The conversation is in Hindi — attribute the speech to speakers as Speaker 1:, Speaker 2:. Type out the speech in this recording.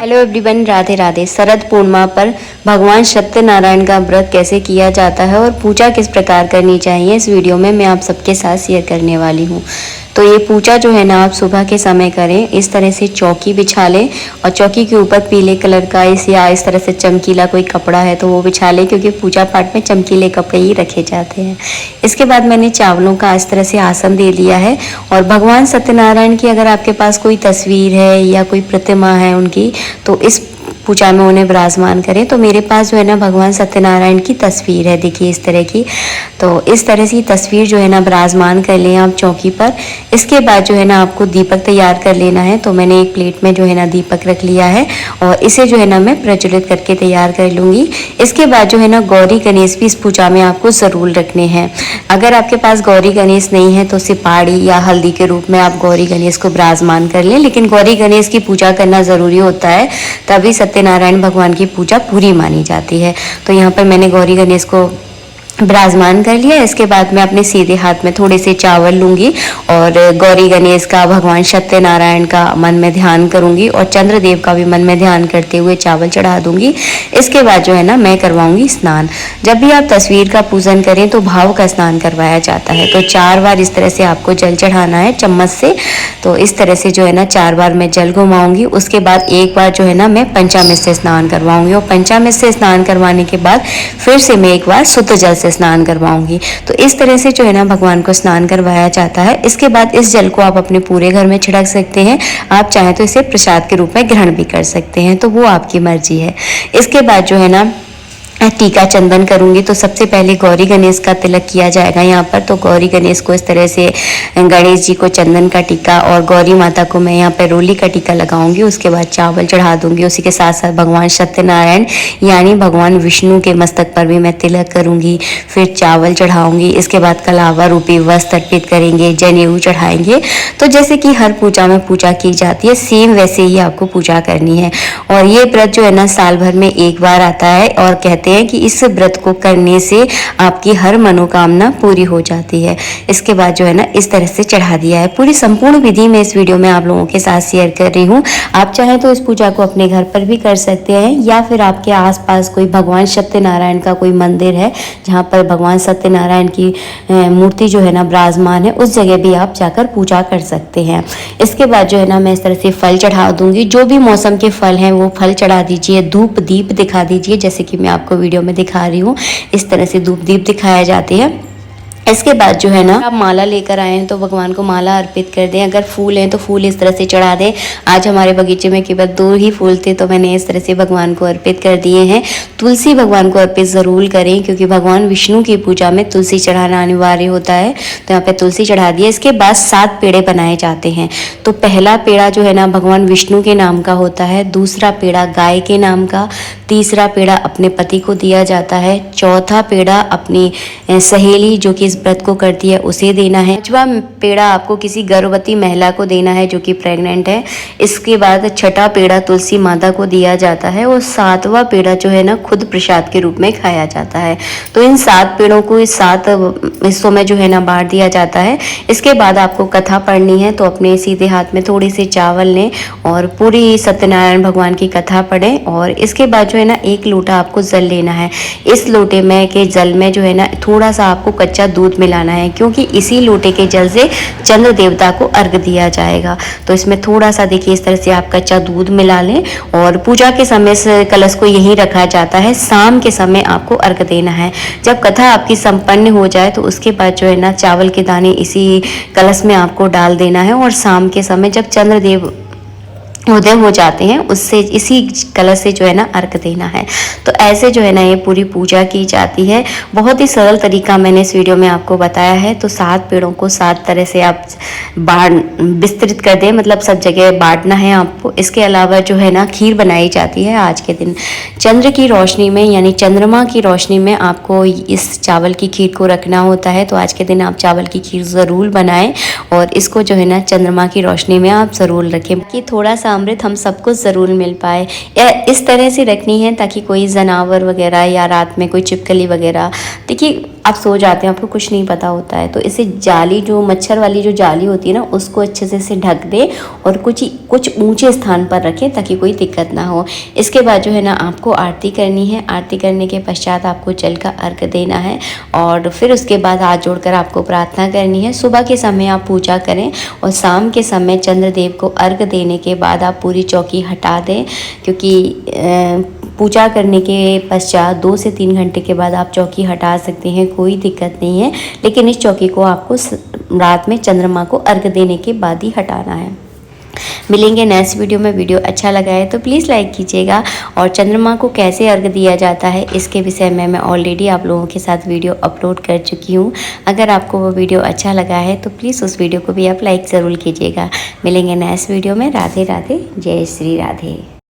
Speaker 1: Hello everyone, Radhe Radhe. शरद पूर्णिमा पर भगवान सत्यनारायण का व्रत कैसे किया जाता है और पूजा किस प्रकार करनी चाहिए, इस वीडियो में मैं आप सबके साथ शेयर करने वाली हूँ। तो ये पूजा जो है ना, आप सुबह के समय करें। इस तरह से चौकी बिछा लें और चौकी के ऊपर पीले कलर का या इस तरह से चमकीला कोई कपड़ा है तो वो बिछा लें, क्योंकि पूजा पाठ में चमकीले कपड़े ही रखे जाते हैं। इसके बाद मैंने चावलों का इस तरह से आसन दे लिया है और भगवान सत्यनारायण की अगर आपके पास कोई तस्वीर है या कोई प्रतिमा है उनकी, तो इस पूजा में उन्हें विराजमान करें। तो मेरे पास जो है ना भगवान सत्यनारायण की तस्वीर है, देखिए इस तरह की। तो इस तरह से तस्वीर जो है ना विराजमान कर लें आप चौकी पर। इसके बाद जो है ना आपको दीपक तैयार कर लेना है। तो मैंने एक प्लेट में जो है ना दीपक रख लिया है और इसे जो है ना मैं प्रज्वलित करके तैयार कर लूँगी। इसके बाद जो है ना गौरी गणेश भी इस पूजा में आपको ज़रूर रखने हैं। अगर आपके पास गौरी गणेश नहीं है तो सिपाड़ी या हल्दी के रूप में आप गौरी गणेश को विराजमान कर लें, लेकिन गौरी गणेश की पूजा करना ज़रूरी होता है, तभी सत्यनारायण भगवान की पूजा पूरी मानी जाती है। तो यहाँ पर मैंने गौरी गणेश को विराजमान कर लिया। इसके बाद मैं अपने सीधे हाथ में थोड़े से चावल लूँगी और गौरी गणेश का, भगवान सत्यनारायण का मन में ध्यान करूँगी और चंद्रदेव का भी मन में ध्यान करते हुए चावल चढ़ा दूँगी। इसके बाद जो है ना मैं करवाऊँगी स्नान। जब भी आप तस्वीर का पूजन करें तो भाव का स्नान करवाया जाता है। तो 4 बार इस तरह से आपको जल चढ़ाना है चम्मच से। तो इस तरह से जो है ना 4 बार मैं जल घुमाऊँगी। उसके बाद एक बार जो है ना मैं पंचामृत से स्नान करवाऊँगी और पंचामृत से स्नान करवाने के बाद फिर से मैं एक बार शुद्ध जल से स्नान करवाऊंगी। तो इस तरह से जो है ना भगवान को स्नान करवाया जाता है। इसके बाद इस जल को आप अपने पूरे घर में छिड़क सकते हैं। आप चाहें तो इसे प्रसाद के रूप में ग्रहण भी कर सकते हैं, तो वो आपकी मर्जी है। इसके बाद जो है ना टीका चंदन करूंगी। तो सबसे पहले गौरी गणेश का तिलक किया जाएगा यहाँ पर। तो गौरी गणेश को इस तरह से, गणेश जी को चंदन का टीका और गौरी माता को मैं यहाँ पर रोली का टीका लगाऊंगी। उसके बाद चावल चढ़ा दूंगी। उसी के साथ साथ भगवान सत्यनारायण यानी भगवान विष्णु के मस्तक पर भी मैं तिलक करूंगी, फिर चावल चढ़ाऊंगी। इसके बाद कलावा रूपी वस्त्र अर्पित करेंगे, जनेऊ चढ़ाएंगे। तो जैसे कि हर पूजा में पूजा की जाती है, सेम वैसे ही आपको पूजा करनी है। और ये व्रत जो है ना साल भर में एक बार आता है और कहते हैं कि इस व्रत को करने से आपकी हर मनोकामना पूरी हो जाती है। इसके बाद जो है ना इस तरह से चढ़ा दिया है। पूरी संपूर्ण विधि मैं इस वीडियो में आप लोगों के साथ शेयर कर रही हूँ। आप चाहें तो इस पूजा को अपने घर पर भी कर सकते हैं, या फिर आपके आसपास कोई भगवान सत्यनारायण का कोई मंदिर है जहाँ पर भगवान सत्यनारायण की मूर्ति जो है ना विराजमान है, उस जगह भी आप जाकर पूजा कर सकते हैं। इसके बाद जो है ना मैं इस तरह से फल चढ़ा दूंगी। जो भी मौसम के फल हैं वो फल चढ़ा दीजिए, धूप दीप दिखा दीजिए, जैसे कि मैं आपको वीडियो में दिखा रही हूँ। इस तरह से धूप दीप दिखाया जाते हैं। इसके बाद जो है ना आप माला लेकर आए हैं तो भगवान को माला अर्पित कर दें। अगर फूल हैं तो फूल इस तरह से चढ़ा दें। आज हमारे बगीचे में केवल 2 ही फूल थे तो मैंने इस तरह से भगवान को अर्पित कर दिए हैं। तुलसी भगवान को अर्पित ज़रूर करें, क्योंकि भगवान विष्णु की पूजा में तुलसी चढ़ाना अनिवार्य होता है। तो यहाँ पे तुलसी चढ़ा दिए। इसके बाद 7 पेड़े बनाए जाते हैं। तो पहला पेड़ा जो है ना भगवान विष्णु के नाम का होता है, दूसरा पेड़ा गाय के नाम का, तीसरा पेड़ा अपने पति को दिया जाता है, चौथा पेड़ा अपनी सहेली जो कि इस व्रत को करती है उसे देना है, 5वां पेड़ा आपको किसी गर्भवती महिला को देना है जो कि प्रेग्नेंट है। इसके बाद 6ठा पेड़ा तुलसी माता को दिया जाता है और 7वां पेड़ा जो है ना खुद प्रसाद के रूप में खाया जाता है। तो इन 7 पेड़ों को इस 7 हिस्सों में जो है ना बांट दिया जाता है। इसके बाद आपको कथा पढ़नी है, तो अपने सीधे हाथ में थोड़े से चावल लें और पूरी सत्यनारायण भगवान की कथा पढ़ें। और इसके बाद जो है ना 1 लोटा आपको जल लेना है। इस लोटे में के जल में जो है ना थोड़ा सा आपको कच्चा दूध मिलाना है, क्योंकि इसी लोटे के जल से चंद्र देवता को अर्घ दिया जाएगा। तो इसमें थोड़ा सा देखिए इस तरह से आप कच्चा दूध मिला लें। और पूजा के समय से कलश को यहीं रखा जाता है, शाम के समय आपको अर्घ देना है। जब कथा आपकी संपन्न हो जाए तो उसके बाद जो है ना चावल के दाने इसी कलश में आपको डाल देना है और शाम के समय जब चंद्रदेव उदय हो जाते हैं उससे इसी कलश से जो है ना अर्घ देना है। तो ऐसे जो है ना ये पूरी पूजा की जाती है। बहुत ही सरल तरीका मैंने इस वीडियो में आपको बताया है। तो 7 पेड़ों को 7 तरह से आप विस्तृत कर दें, मतलब सब जगह बांटना है आपको। इसके अलावा जो है ना खीर बनाई जाती है आज के दिन चंद्र की रोशनी में, यानी चंद्रमा की रोशनी में आपको इस चावल की खीर को रखना होता है। तो आज के दिन आप चावल की खीर ज़रूर बनाएं और इसको जो है ना चंद्रमा की रोशनी में आप ज़रूर रखें कि थोड़ा सा अमृत हम सबको ज़रूर मिल पाए। या इस तरह से रखनी है ताकि कोई जनावर वगैरह या रात में कोई छिपकली वगैरह, देखिए आप सो जाते हैं, आपको कुछ नहीं पता होता है। तो इसे जाली, जो मच्छर वाली जो जाली होती है ना, उसको अच्छे से ढक दे और कुछ ऊंचे स्थान पर रखें ताकि कोई दिक्कत ना हो। इसके बाद जो है ना आपको आरती करनी है। आरती करने के पश्चात आपको जल का अर्घ देना है और फिर उसके बाद हाथ जोड़कर आपको प्रार्थना करनी है। सुबह के समय आप पूजा करें और शाम के समय चंद्रदेव को अर्घ देने के बाद आप पूरी चौकी हटा दें, क्योंकि पूजा करने के पश्चात 2 से 3 घंटे के बाद आप चौकी हटा सकते हैं, कोई दिक्कत नहीं है। लेकिन इस चौकी को आपको रात में चंद्रमा को अर्घ देने के बाद ही हटाना है। मिलेंगे नेक्स्ट वीडियो में। वीडियो अच्छा लगा है तो प्लीज़ लाइक कीजिएगा और चंद्रमा को कैसे अर्घ दिया जाता है इसके विषय में मैं ऑलरेडी आप लोगों के साथ वीडियो अपलोड कर चुकी हूँ। अगर आपको वो वीडियो अच्छा लगा है तो प्लीज़ उस वीडियो को भी आप लाइक ज़रूर कीजिएगा। मिलेंगे नेक्स्ट वीडियो में। राधे राधे, जय श्री राधे।